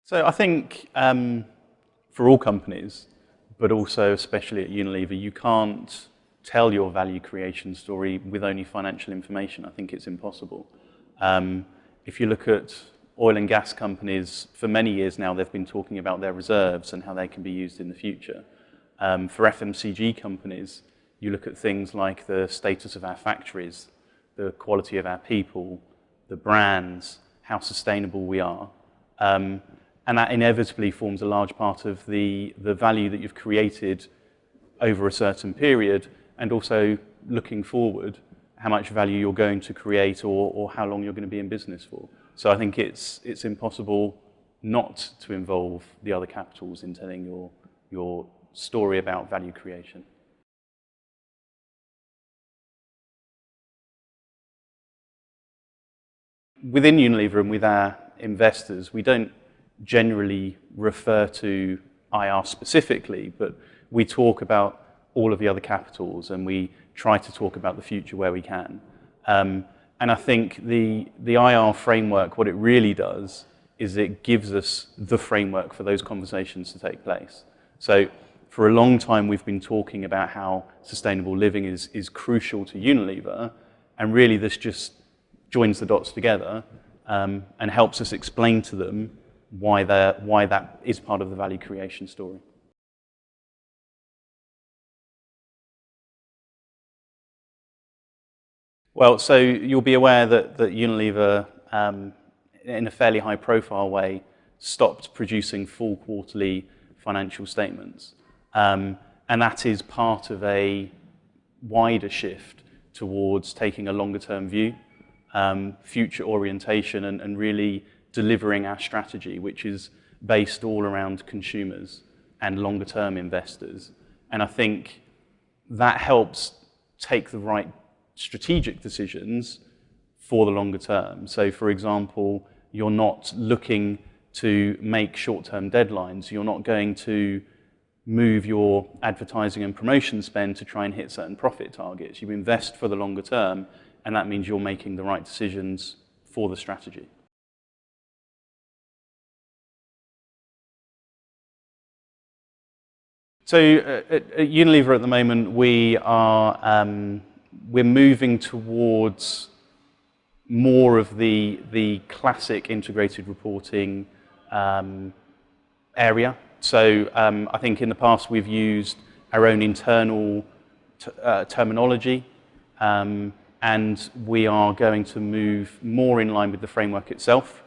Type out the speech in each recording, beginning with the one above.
So I think for all companies, but also especially at Unilever, you can't tell your value creation story with only financial information. I think it's impossible. If you look at oil and gas companies, for many years now, they've been talking about their reserves and how they can be used in the future. For FMCG companies, you look at things like the status of our factories, the quality of our people, the brands, how sustainable we are. And that inevitably forms a large part of the value that you've created over a certain period, and also looking forward, how much value you're going to create or how long you're going to be in business for. So I think it's impossible not to involve the other capitals in telling your story about value creation. Within Unilever and with our investors, we don't generally refer to IR specifically, but we talk about all of the other capitals and we try to talk about the future where we can. And I think the IR framework, what it really does is it gives us the framework for those conversations to take place. So for a long time we've been talking about how sustainable living is crucial to Unilever, and really this just joins the dots together and helps us explain to them why that is part of the value creation story. Well, so you'll be aware that Unilever, in a fairly high-profile way, stopped producing full quarterly financial statements. And that is part of a wider shift towards taking a longer-term view, future orientation, and really delivering our strategy, which is based all around consumers and longer-term investors. And I think that helps take the right strategic decisions for the longer term. So, for example, you're not looking to make short-term deadlines. You're not going to move your advertising and promotion spend to try and hit certain profit targets. You invest for the longer term, and that means you're making the right decisions for the strategy. So at Unilever at the moment, we're moving towards more of the classic integrated reporting area. So I think in the past we've used our own internal terminology, and we are going to move more in line with the framework itself.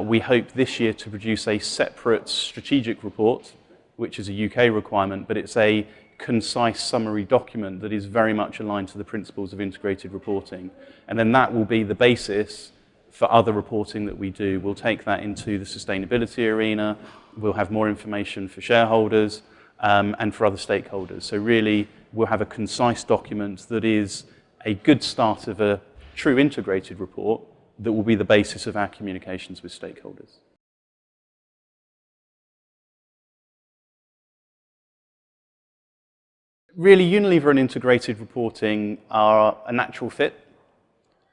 We hope this year to produce a separate strategic report, which is a UK requirement, but it's a concise summary document that is very much aligned to the principles of integrated reporting. And then that will be the basis for other reporting that we do. We'll take that into the sustainability arena. We'll have more information for shareholders and for other stakeholders. So really, we'll have a concise document that is a good start of a true integrated report that will be the basis of our communications with stakeholders. Really, Unilever and integrated reporting are a natural fit.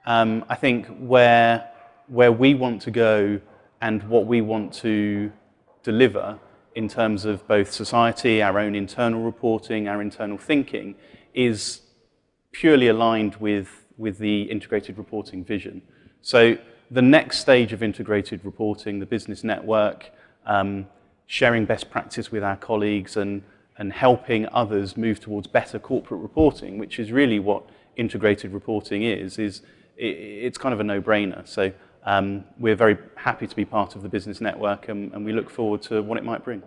I think where we want to go and what we want to deliver in terms of both society, our own internal reporting, our internal thinking, is purely aligned with the integrated reporting vision. So the next stage of integrated reporting, the business network, sharing best practice with our colleagues and helping others move towards better corporate reporting, which is really what integrated reporting is it's kind of a no-brainer. So we're very happy to be part of the business network, and we look forward to what it might bring.